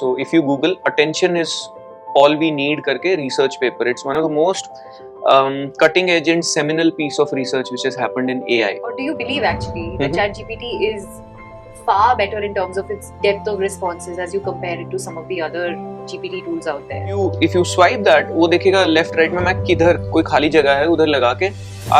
So if you Google attention is all we need करके research paper, it's one of the most cutting edge and seminal piece of research which has happened in AI. Or do you believe actually that ChatGPT is far better in terms of its depth of responses as you compare it to some of the other GPT tools out there? If you swipe that, वो देखेगा left right में मैं किधर कोई खाली जगह है उधर लगा के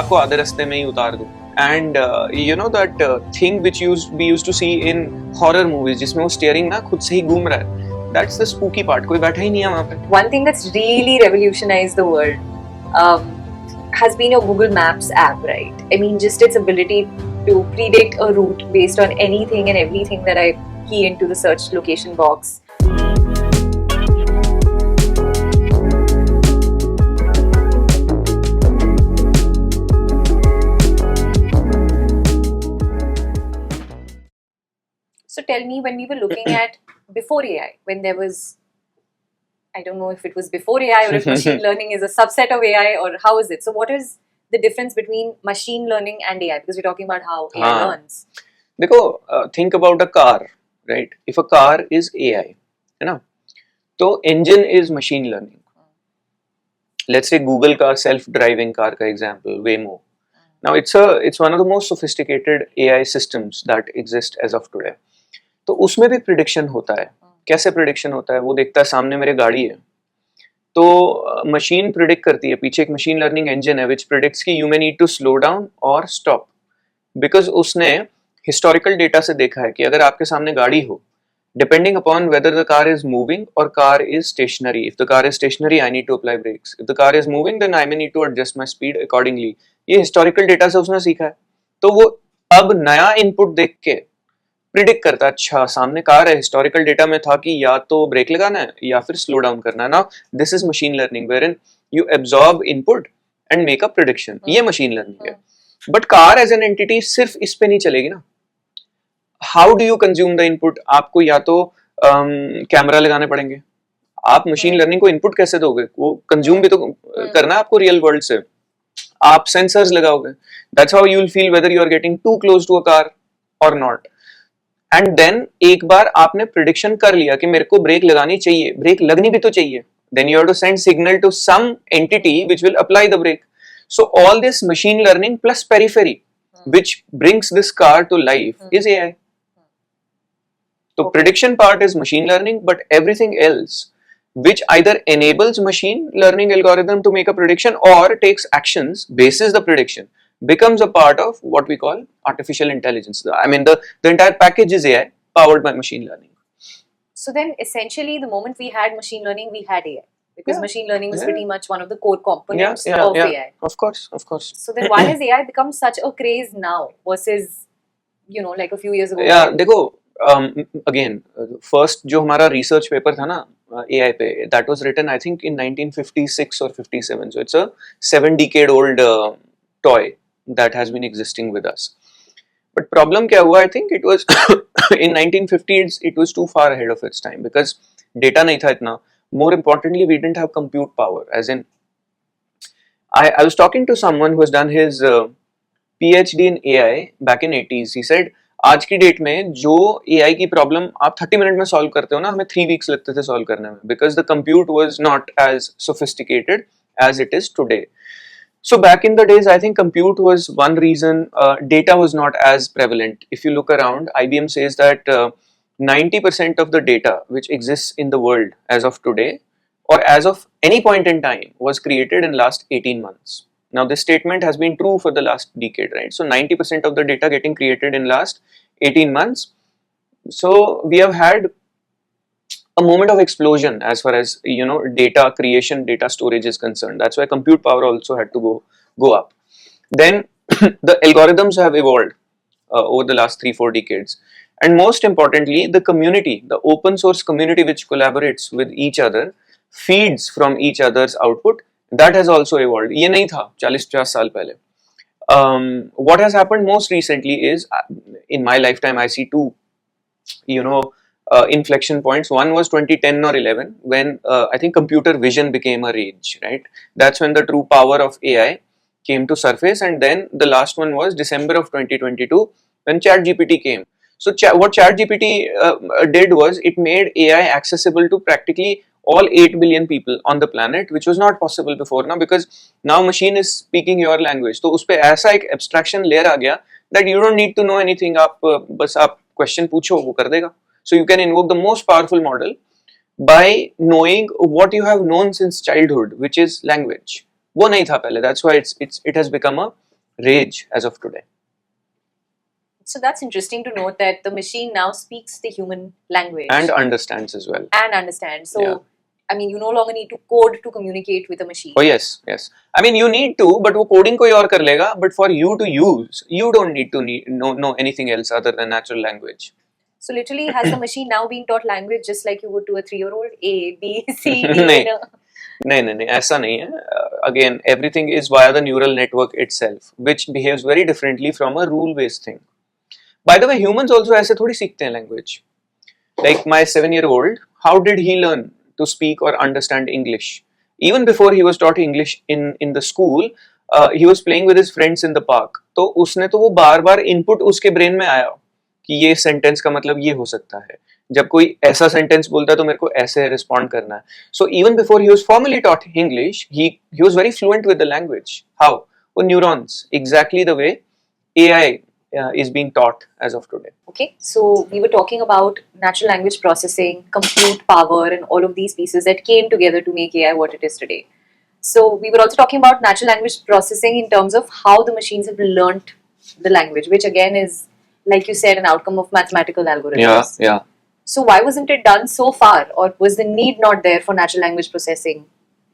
आपको आधे रास्ते में ही उतार दूँ. And you know that thing which we used to see in horror movies जिसमें वो steering ना खुद से ही घूम रहा है. That's the spooky part. कोई बैठा ही नहीं है वहाँ पे. One thing that's really revolutionized the world has been your Google Maps app, right? I mean, just its ability to predict a route based on anything and everything that I key into the search location box. So tell me, when we were looking at before AI, when there was, I don't know if it was before AI or if machine learning is a subset of AI or how is it? So what is the difference between machine learning and AI? Because we're talking about how AI learns. देखो, think about a car, right? If a car is AI, है ना? तो engine is machine learning. Let's say Google का self-driving car का example, Waymo. Now it's one of the most sophisticated AI systems that exist as of today. तो उसमें भी prediction होता है. कैसे prediction होता है? वो देखता है सामने मेरे गाड़ी है. तो machine predict करती है. पीछे एक machine learning engine है which predicts कि you may need to slow down or stop. Because उसने historical data से देखा है कि अगर आपके सामने गाड़ी हो, depending upon whether the car is moving or car is stationary. If the car is stationary, I need to apply brakes. If the car is moving, then I may need to adjust my speed accordingly. ये historical data से उसने सीखा है. तो वो अब नया input देख के प्रिडिक्ट करता है, अच्छा सामने कार है, हिस्टोरिकल डेटा में था कि या तो ब्रेक लगाना है या फिर स्लो डाउन करना है. Now this is machine learning wherein you absorb input and make a prediction. ये मशीन लर्निंग है. But car as an entity सिर्फ इस पे नहीं चलेगी ना. How do you consume the input? आपको या तो कैमरा लगाने पड़ेंगे. आप मशीन लर्निंग को इनपुट कैसे दोगे? वो कंज्यूम भी तो करना है आपको रियल वर्ल्ड से. आप सेंसर्स लगाओगे. That's how you will feel whether you are getting too close to a car और नॉट. एंड देन एक बार आपने प्रिडिक्शन कर लिया कि मेरे को ब्रेक लगानी चाहिए, ब्रेक लगनी भी तो चाहिए, then you have to send signal to some entity which will apply the brake. So all this machine learning plus periphery which brings this car to life is AI. तो prediction part is machine learning, but everything else which either enables machine learning algorithm to make a prediction or takes actions basis the prediction becomes a part of what we call artificial intelligence. I mean the entire package is AI powered by machine learning. So then essentially the moment we had machine learning, we had AI. Because machine learning was pretty much one of the core components of AI. Of course. So then why has AI become such a craze now versus, you know, like a few years ago? Yeah, देखो, again, first जो हमारा research paper था ना AI पे, that was written I think in 1956 or 57. So it's a 7-decade-old toy that has been existing with us. But problem क्या हुआ? I think it was in 1950s it was too far ahead of its time because data नहीं था इतना. More importantly, we didn't have compute power. As in, I was talking to someone who has done his PhD in AI back in 80s. He said, आज की date में जो AI की problem आप 30 minute में सॉल्व करते हो ना, हमें 3 वीक्स लगते थे सॉल्व करने में, because the compute was not as sophisticated as it is today. So back in the days, I think compute was one reason. Data was not as prevalent. If you look around, IBM says that 90% of the data which exists in the world as of today or as of any point in time was created in last 18 months. Now this statement has been true for the last decade, right? So 90% of the data getting created in last 18 months. So we have had a moment of explosion as far as, you know, data creation, data storage is concerned. That's why compute power also had to go up. Then the algorithms have evolved over the last 3-4 decades. And most importantly, the community, the open source community which collaborates with each other, feeds from each other's output, that has also evolved. ये नहीं था 40-50 साल पहले. What has happened most recently is, in my lifetime, I see two, you know, inflection points. One was 2010 or 11 when I think computer vision became a rage, right? That's when the true power of AI came to surface. And then the last one was December of 2022 when ChatGPT came. what ChatGPT did was it made AI accessible to practically all 8 billion people on the planet, which was not possible before now, because now machine is speaking your language. तो उस पे ऐसा एक abstraction layer आ गया that you don't need to know anything. बस आप question पूछो वो कर देगा. So you can invoke the most powerful model by knowing what you have known since childhood, which is language. वो नहीं था पहले. That's why it has become a rage as of today. So that's interesting to note that the machine now speaks the human language And understands as well. and understands. So, Yeah. I mean, you no longer need to code to communicate with a machine. Oh yes. I mean, you need to, but वो coding कोई और कर लेगा. But for you to use, you don't need to know anything else other than natural language. So, literally, has the machine now been taught language just like you would to a 3-year-old? A, B, C, D. नहीं. नहीं ऐसा नहीं है. Again, everything is via the neural network itself, which behaves very differently from a rule-based thing. By the way, humans also ऐसे थोड़ी सीखते हैं language. Like my 7-year-old, how did he learn to speak or understand English? Even before he was taught English in the school, he was playing with his friends in the park. तो उसने तो वो बार-बार input उसके brain में आया कि ये sentence का मतलब ये हो सकता है. जब कोई ऐसा sentence बोलता है तो मेरे को ऐसे respond करना है. So even before he was formally taught English, he was very fluent with the language. How? वो neurons, exactly the way AI is being taught as of today. Okay, so we were talking about natural language processing, compute power, and all of these pieces that came together to make AI what it is today. So we were also talking about natural language processing in terms of how the machines have learnt the language, which again is, like you said, an outcome of mathematical algorithms. Yeah. So why wasn't it done so far, or was the need not there for natural language processing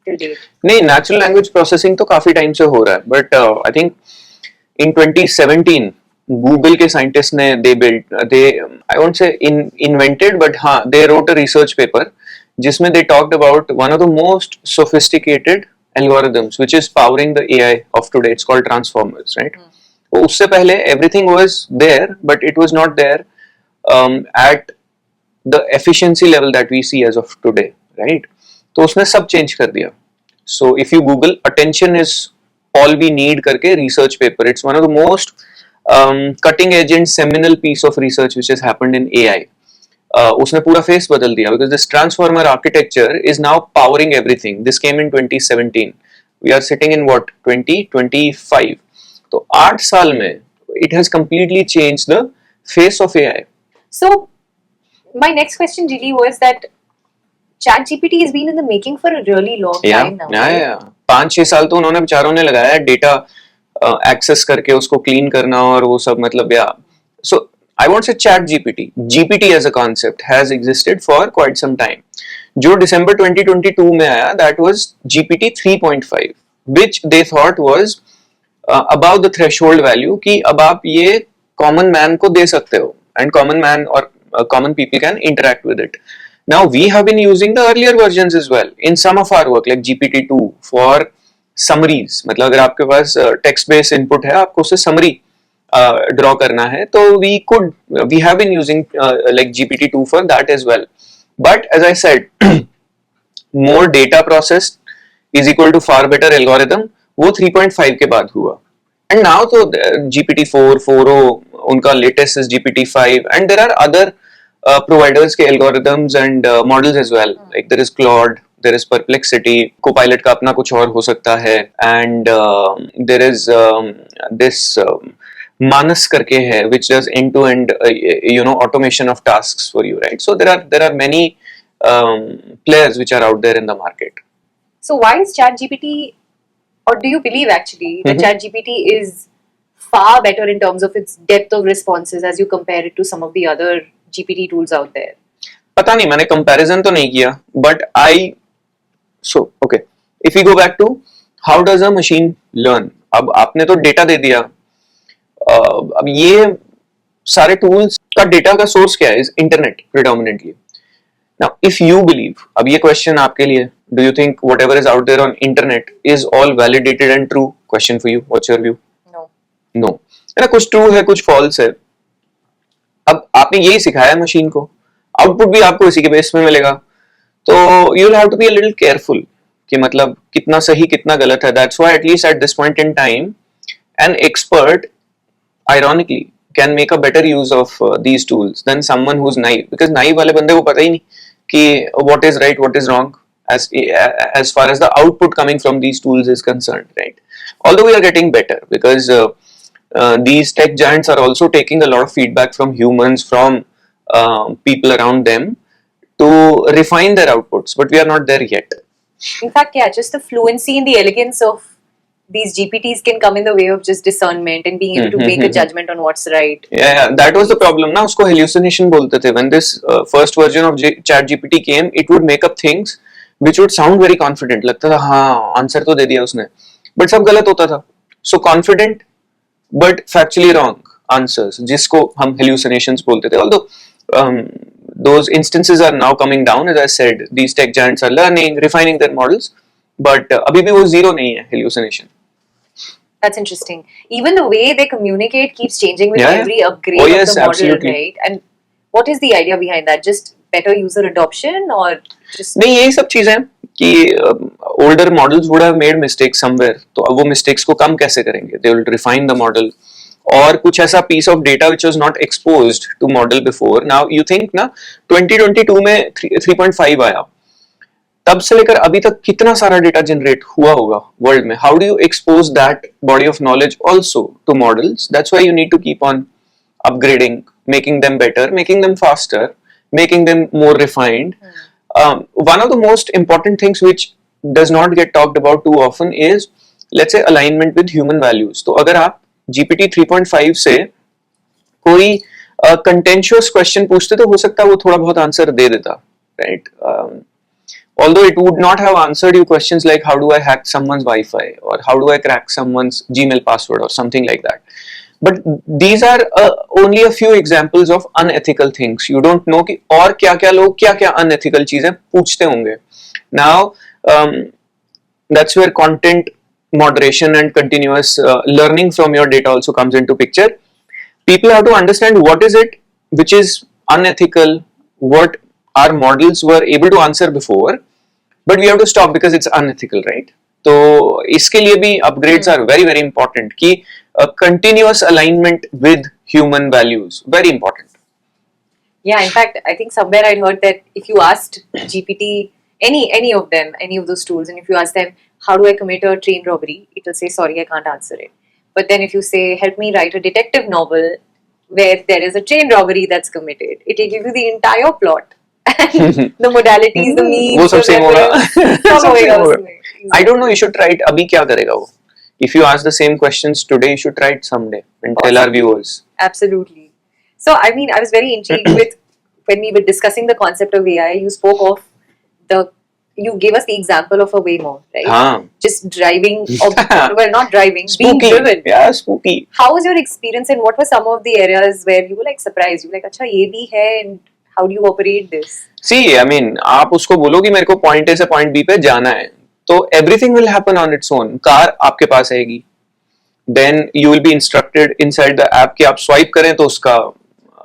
till date? नहीं, natural language processing तो काफी time से हो रहा है, but I think in 2017 Google के scientists ने I won't say invented, but हाँ, they wrote a research paper जिसमें they talked about one of the most sophisticated algorithms which is powering the AI of today. It's called transformers, right? तो उससे पहले everything was there, but it was not there at the efficiency level that we see as of today, right? तो उसने सब change कर दिया. So if you Google attention is all we need करके research paper, it's one of the most cutting edge and seminal piece of research which has happened in AI. उसने पूरा face बदल दिया because this transformer architecture is now powering everything. This came in 2017. We are sitting in what, 2025. तो 8 साल में it has completely changed the face of AI. So my next question really was that ChatGPT has been in the making for a really long time now. Yeah. 5-6 साल तो उन्होंने बेचारों ने लगाया data access करके उसको क्लीन करना और वो सब, मतलब so I won't say ChatGPT. GPT as a concept has existed for quite some time. जो December 2022 में आया, that was GPT 3.5, which they thought was above the threshold value कि अब आप ये common man को दे सकते हो, and common man or common people can interact with it. Now we have been using the earlier versions as well in some of our work, like GPT-2 for summaries. मतलब अगर आपके पास text based input है, आपको उससे summary draw करना है, तो we have been using like GPT-2 for that as well. But as I said, more data processed is equal to far better algorithm. वो 3.5 के बाद हुआ. And now तो GPT-4, 4o, उनका latest is GPT-5, and there are other providers के algorithms and models as well. Like there is Claude, there is Perplexity, Copilot का अपना कुछ और हो सकता है, and there is this Manas करके है, which does end-to-end automation of tasks for you, right? So there are many players which are out there in the market. So why is ChatGPT, or do you believe actually that ChatGPT is far better in terms of its depth of responses as you compare it to some of the other GPT tools out there? पता नहीं, मैंने comparison तो नहीं किया, but okay, if we go back to how does a machine learn? अब आपने तो data दे दिया, अब ये सारे tools का data का source क्या है? Is internet predominantly. Now, if you believe, अब ये question आपके लिए, do you think whatever is out there on internet is all validated and true? Question for you. What's your view? No. है ना, कुछ true है, कुछ false है. अब आपने यही सिखाया है मशीन को, आउटपुट भी आपको इसी के बेस में मिलेगा, तो you will have to be a little careful कि मतलब कितना सही कितना गलत है. That's why at least at this point in time, an expert, ironically, can make a better use of these tools than someone who's naive, because naive वाले बंदे को पता ही नहीं कि what is right, what is wrong, as far as the output coming from these tools is concerned, right? Although we are getting better, because these tech giants are also taking a lot of feedback from humans, from people around them, to refine their outputs, but we are not there yet. In fact, yeah, just the fluency and the elegance of these GPTs can come in the way of just discernment and being able to make a judgment on what's right. Yeah, that was the problem. ना उसको hallucination बोलते थे. When this first version of ChatGPT came, it would make up things which would sound very confident. लगता था हाँ answer तो दे दिया उसने, but सब गलत होता था. So confident but factually wrong answers, जिसको हम hallucinations बोलते थे. Although those instances are now coming down, as I said, these tech giants are learning, refining their models, but अभी भी वो zero नहीं है hallucination. That's interesting. Even the way they communicate keeps changing with Yeah. every upgrade Oh, of yes, the model, absolutely. right? And what is the idea behind that? Just better user adoption, or just नहीं यही सब चीजें हैं कि older models would have made mistakes somewhere, तो अब वो mistakes को कम कैसे करेंगे? They will refine the model, और कुछ ऐसा piece of data which was not exposed to model before. Now you think ना 2022 में 3.5 आया, तब से लेकर अभी तक कितना सारा डेटा जनरेट हुआ होगा वर्ल्ड में. How do you expose that body of knowledge also to models? That's why you need to keep on upgrading, making them better, making them faster, making them more refined. One of the most important things which does not get talked about too often is, let's say, alignment with human values. तो अगर आप GPT 3.5 से कोई contentious question पूछते तो हो सकता है वो थोड़ा बहुत आंसर दे देता, right? Although it would not have answered you questions like how do I hack someone's Wi-Fi, or how do I crack someone's Gmail password, or something like that. But these are only a few examples of unethical things. You don't know कि और क्या-क्या लोग क्या-क्या unethical चीजें पूछते होंगे. Now that's where content moderation and continuous learning from your data also comes into picture. People have to understand what is it which is unethical, what our models were able to answer before, but we have to stop because it's unethical, right? तो इसके लिए भी upgrades are very very important, कि continuous alignment with human values, very important. yeah. In fact, I think somewhere I'd heard that if you asked GPT, any of them, any of those tools, and if you ask them how do I commit a train robbery, it will say sorry, I can't answer it. But then if you say help me write a detective novel where there is a train robbery that's committed, it will give you the entire plot. And the modalities, the means, वो सब the same होगा. weapons, सब सब होएगा same होगा. उसमें. I don't know, you should try it. अभी क्या करेगा वो? If you ask the same questions today, you should try it someday and tell our viewers. Absolutely. So, I mean, I was very intrigued with when we were discussing the concept of AI. You spoke of you gave us the example of a Waymo, right? हाँ. Just driving, well, not driving, being Spooky. driven. Yeah, spooky. How was your experience, and what were some of the areas where you were like surprised? You were like, अच्छा ये भी है, and how do you operate this? See, I mean, आप उसको बोलो कि मेरे को point A से point B पे जाना है, तो everything will happen on its own. Car आपके पास आएगी, then you will be instructed inside the app कि आप swipe करें तो उसका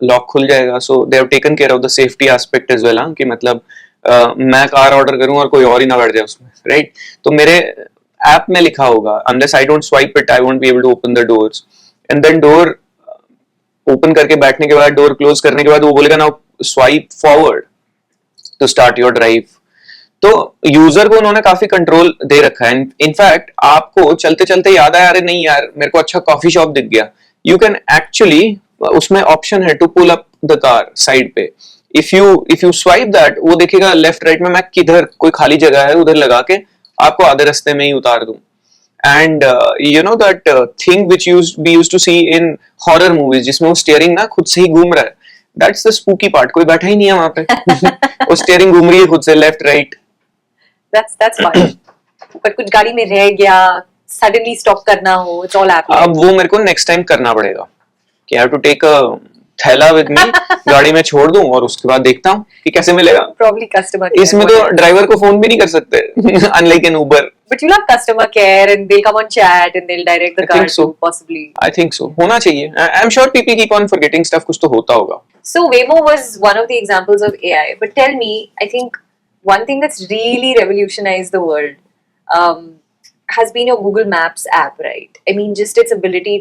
लॉक खुल जाएगा. So they have taken care of the safety aspect as well, हाँ, कि मतलब मैं कार ऑर्डर करूं और कोई और ही ना बैठ जाए उसमें, राइट? तो मेरे ऐप में लिखा होगा unless I don't swipe it, I won't be able to open the doors. And then door open करके बैठने के बाद, डोर क्लोज करने के बाद वो बोलेगा ना swipe forward to start your drive. तो यूजर को उन्होंने काफी कंट्रोल दे रखा है. इनफैक्ट आपको चलते चलते याद आया, अरे नहीं यार मेरे को अच्छा कॉफी शॉप दिख गया, यू कैन एक्चुअली, उसमें ऑप्शन है to pull up the car side पे. इफ यू स्वाइप दैट, वो देखेगा लेफ्ट राइट में मैं किधर कोई खाली जगह है उधर लगा के आपको आधे रास्ते में ही उतार दूं. And you know that thing which we used to see in horror movies, जिसमें वो steering ना खुद से ही घूम रहा है, that's the spooky part. कोई बैठा ही नहीं है वहाँ पे. वो steering घूम रही है खुद से left right. That's fun. But कुछ गाड़ी में रह गया, suddenly stop करना हो, it's all happening. अब वो मेरे को next time करना पड़ेगा कि I have to take a थैला with me, गाड़ी में छोड़ दूं और उसके बाद देखता हूँ कि कैसे मिलेगा. Probably customer care. इसमें तो ड्राइवर को फोन भी नहीं कर सकते, unlike an Uber. But you'll have customer care and they'll come on chat and they'll direct the I car think so. to possibly. I think so. होना चाहिए. I'm sure people keep on forgetting stuff. कुछ तो होता होगा. So Waymo was one of the examples of AI. But tell me, I think one thing that's really revolutionized the world has been your Google Maps app, right? I mean, just its ability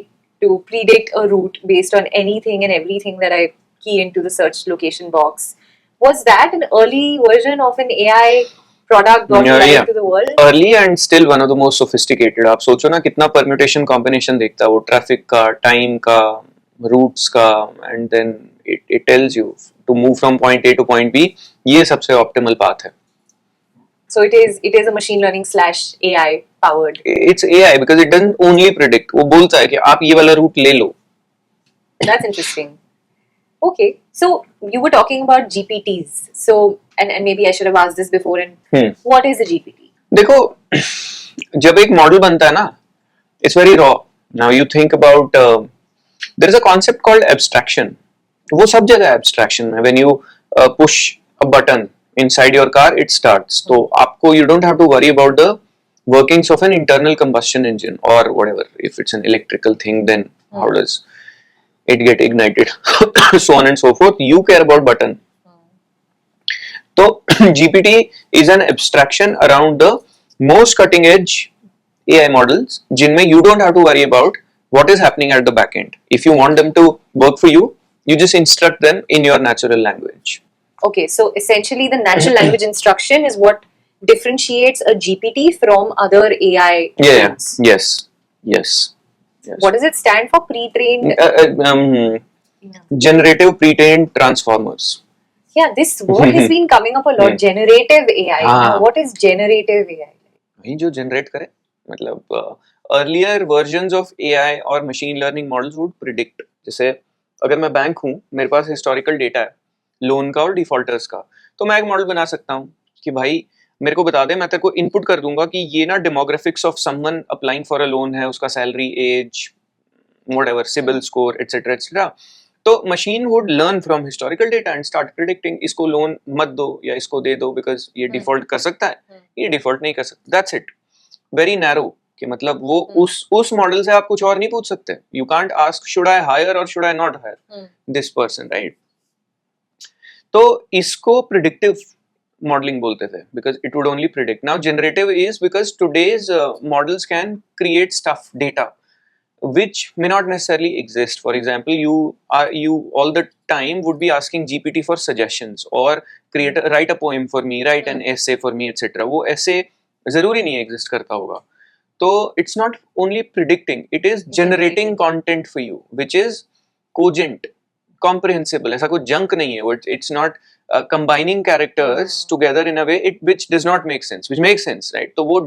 to predict a route based on anything and everything that I key into the search location box. Was that an early version of an AI product brought Yeah, live yeah. to the world? Early and still one of the most sophisticated. आप सोचो ना कितना permutation combination देखता है वो, traffic का, time का, roots का, and then it tells you to move from point A to point B, ये सबसे optimal path है. So it is a machine learning / AI powered. It's AI because it doesn't only predict. वो बोलता है कि आप ये वाला रूट ले लो. That's interesting. Okay, so you were talking about GPTs. So and maybe I should have asked this before. And what is a GPT? देखो जब एक मॉडल बनता है ना, it's very raw. Now you think about there is a concept called abstraction. वो सब जगह abstraction है. When you push a button inside your car, it starts. तो आपको you don't have to worry about the workings of an internal combustion engine or whatever. If it's an electrical thing, then how does it get ignited? So on and so forth. You care about button. So GPT is an abstraction around the most cutting edge AI models जिनमें you don't have to worry about what is happening at the back end. If you want them to work for you, you just instruct them in your natural language. Okay, so essentially the natural language instruction is what differentiates a GPT from other AI Yeah, tools. yes. What does it stand for? Pre-trained? Generative pre-trained transformers. Yeah, this word has been coming up a lot. Generative AI. हाँ. Now, what is generative AI? वही जो generate करे, मतलब earlier versions of AI और machine learning models would predict. जैसे अगर मैं bank हूँ, मेरे पास historical data है, लोन का और डिफॉल्टर्स का, तो मैं एक मॉडल बना सकता हूँ कि भाई मेरे को बता दे, मैं तेरे को इनपुट कर दूंगा कि ये ना demographics of someone applying for a loan है, उसका salary, age, whatever, CIBIL score, etcetera etcetera. तो machine would learn from historical data and start predicting इसको लोन मत दो या इसको दे दो बिकॉज ये डिफॉल्ट कर सकता है, ये डिफॉल्ट नहीं कर सकता. That's it. Very narrow. कि मतलब वो उस मॉडल से आप कुछ और नहीं पूछ सकते. You can't ask should I hire or should I not hire this person, right? तो इसको प्रिडिक्टिव मॉडलिंग बोलते थे because it would only predict. Now generative is because today's models can create stuff, data which may not necessarily exist. For example, you all the time would be asking GPT for suggestions or write a poem for me, write an essay for me, etc. वो essay जरूरी नहीं exist करता होगा. तो it's not only predicting, it is generating content for you which is cogent, comprehensible. ऐसा कोई junk नहीं है. It's not combining characters together in a way which does not make sense, which makes sense, right? तो वो